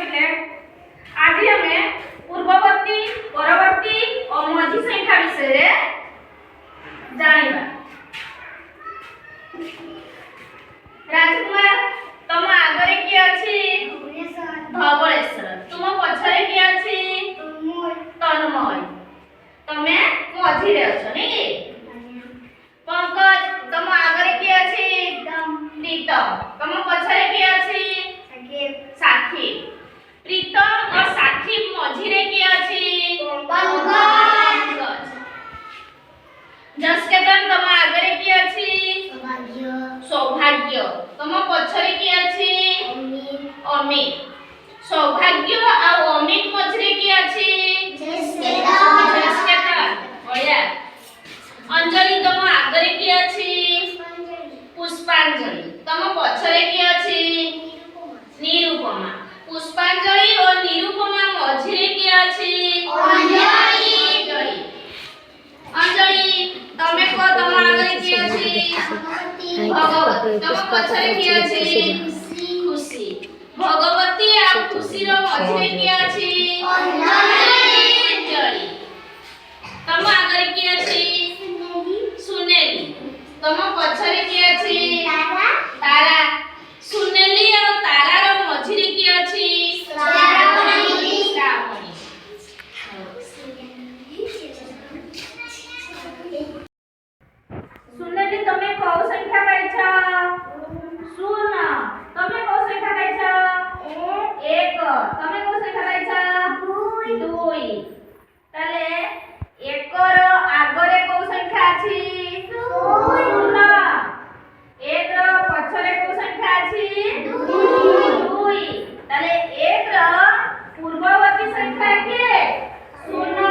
बसिले आज हमें पूर्ववर्ती परवर्ती और मझी संख्या विषय रे जानिबा। राजकुमार तुम आगरे की अछि धवलेश्वर, तुम पछरे की अछि तन्मय, तमे मझी रे अछ नै कि पंकज तुम आगरे की अछि प्रीतम, तुम पछरे की अछि साथी, प्रीतम और साथी मझी रे की अछि पंकज, जसकेतन तुम आगरे की अछि सौभाग्य, तुम पछरे की अछि अमित, सौभाग्य और अमित मझरे की अछि जसकेतन बढ़िया। अंजलि तुम आगरे की अछि पुष्पांजलि, तुम पछरे की अछि निरुपमा, पुष्पांजलि और निरुपमा मझरे की अछि अंजलि। अंजलि तमे को तुम आगरे की अछि भगवती, तुम पछरे की अछि खुशी, भगवती और खुशी रो मझरे की अछि अंजलि। तुम आगरे की अछि सुनेली, तुम पछरे की अछि तारा, सुनेली और तारा रो मझरे की अछि श्रावणी। सुनेली तमे कौ संख्या पाइछ शून्य, तमे कौ संख्या पाइछ एक, तमे कौ संख्या पाइछ दुई, ताले एक रो आगरे कौ संख्या अछि शून्य, एक रो पछरे कौ संख्या अछि दुई, ताले एक रो पूर्ववर्ती संख्या के शून्य,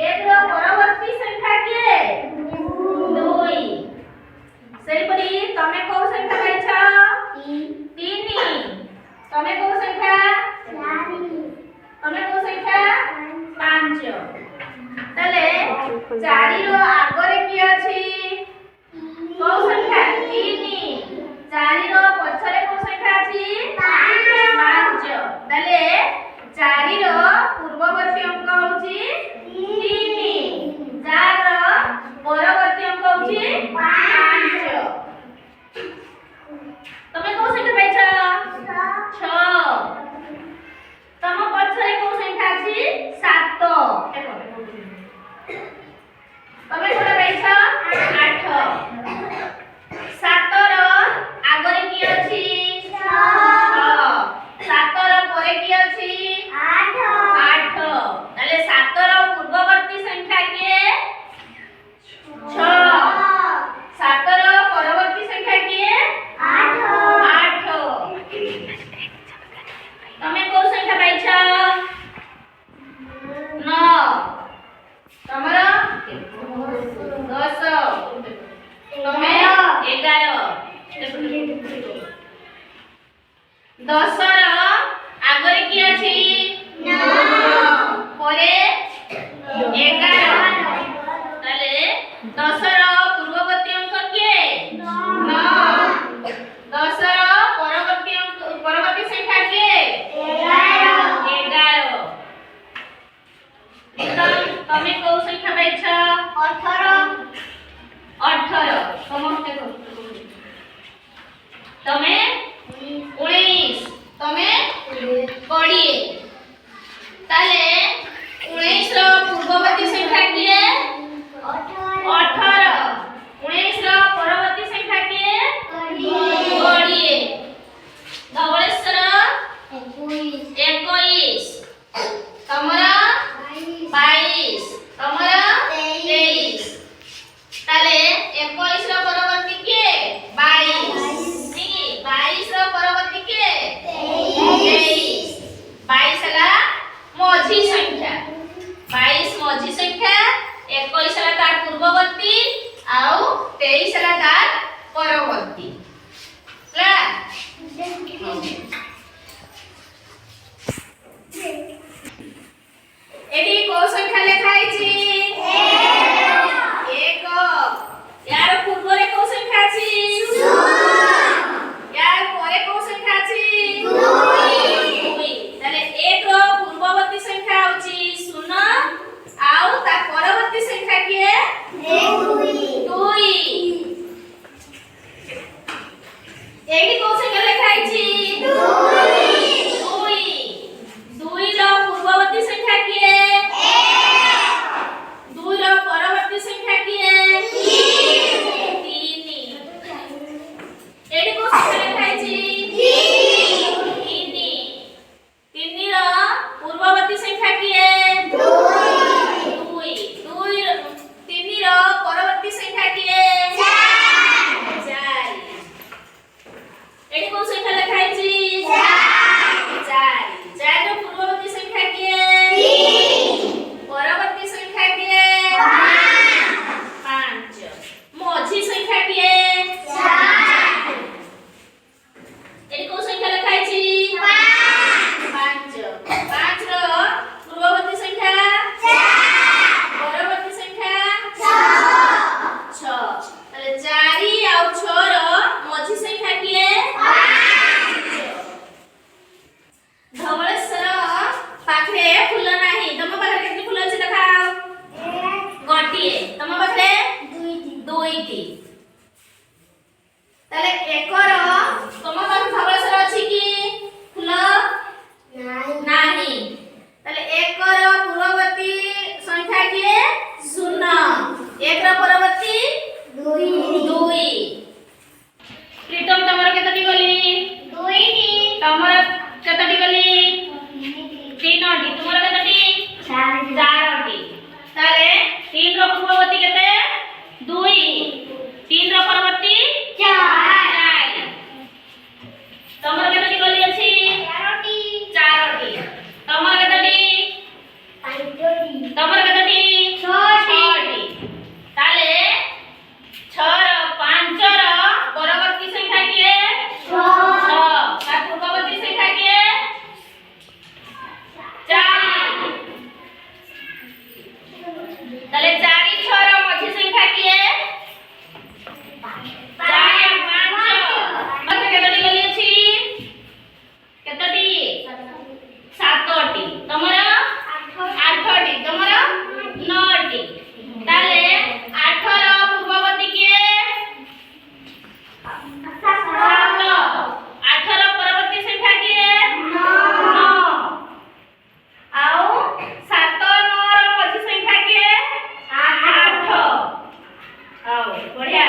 एक रो परवर्ती संख्या के दुई। सेपरी तमे कौ संख्या पाइछ तीन, तमे कौ संख्या तमे कौ संख्या पांच, ताले चारि रो आगरे की अछि कौ संख्या तीन, चारि रो पछरे कौ संख्या अछि पांच, ताले चारि रो पूर्ववर्ती अंक होछि तीन, चार रो परवर्ती अंक होछि पांच। तमे कौ संख्या पाइछ छ, तम पछरे कौ संख्या अछि सात, तमे कोटा पाइछ आठ, सात रो आगरे की अछि छ, सात रो परे की अछि आठ, ताले सात रो पूर्ववर्ती संख्या के छ, सात रो परवर्ती संख्या के आठ। तमे कौ संख्या पाइछ नौ, तमरा 10, तमे 11, 10 रो आगरे की अछि 9, परे 11, ताले 10 रो पूर्ववर्ती अंक के 9, 10 रो परवर्ती संख्या के 11। तमे कौ संख्या पाइछ 18, समस्ते को तमे 19, तमे एडी को संख्या लिखा है दुई दुई रो पूर्ववर्ती संख्या किए दुई रो परवर्ती संख्या किए तीन एडी को संख्या लिखा है तीन तीन रो पूर्ववर्ती संख्या किए दुई दुई तीन रो परवर्ती संख्या किए एडी को संख्या लिखा है चार चार रो पूर्ववर्ती संख्या किए परवर्ती संख्या किए पांच मझी संख्या किए एडी को संख्या लिखा है पांच पांच रो पूर्ववर्ती संख्या परवर्ती संख्या छ ताले 4 और 6 रो मझी संख्या किए धवळेश्वर पाखरे फुल नाही तम पाखरे केतनी फुल अछि देखाओ गोटिए तम पाखरे दुईटी ताले एकर तम पाखरे धवळेश्वर अछि की फुल नाही ताले एकर पूर्ववर्ती संख्या किए 0 एक रो परवर्ती दुई प्रीतम तमर केतटी गली दुईटी तमर केतटी गली तीनटी तुमर केतटी चारटी ताले 3 रो पूर्ववर्ती केते 2 3 रो परवर्ती 4 तमर केतटी गली अछि चारटी तमर केतटी तमर केतटी 6टी ताले 6 रो 5 रो परवर्ती संख्या किए 6 ता पूर्ववर्ती संख्या किए 4 ताले 4 6 रो मझी संख्या किए 4 5 मते केतटी गली अछि केतटी 7टी तमर 8टी तमर 9टी ताले 8 रो पूर्ववर्ती किए 7 8 रो परवर्ती संख्या किए 9 आउ 7 9 रो मझी संख्या किए 8 आउ बढ़िया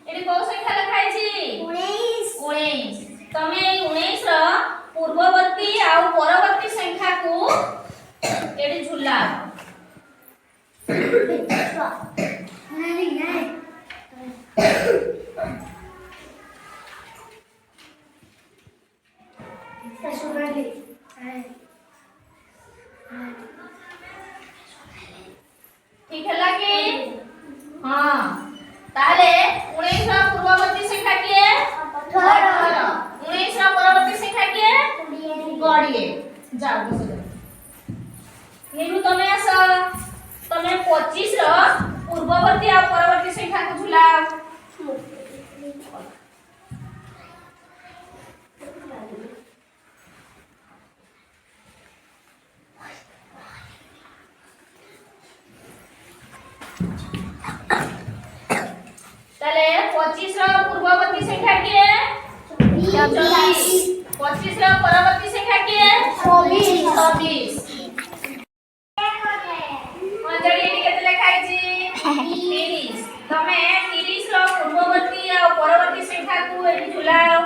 एडी को संख्या लिखाई छी 19 तमे 19 रो पूर्ववर्ती आउ परवर्ती संख्या को एडी झुला ठीक है लागे हां ताले 19 रो पूर्ववर्ती संख्या किए 18 19 रो परवर्ती संख्या किए 20 जाओ बस निरु तमे आस तमे 25 रो पूर्ववर्ती और परवर्ती संख्या को झुला ताले 25 रो पूर्ववर्ती संख्या किए 24 25 रो परवर्ती संख्या किए 26 अंजलि केते लिखाई छी 30 तमे 30 रो पूर्ववर्ती और परवर्ती संख्या को एठी झुलाओ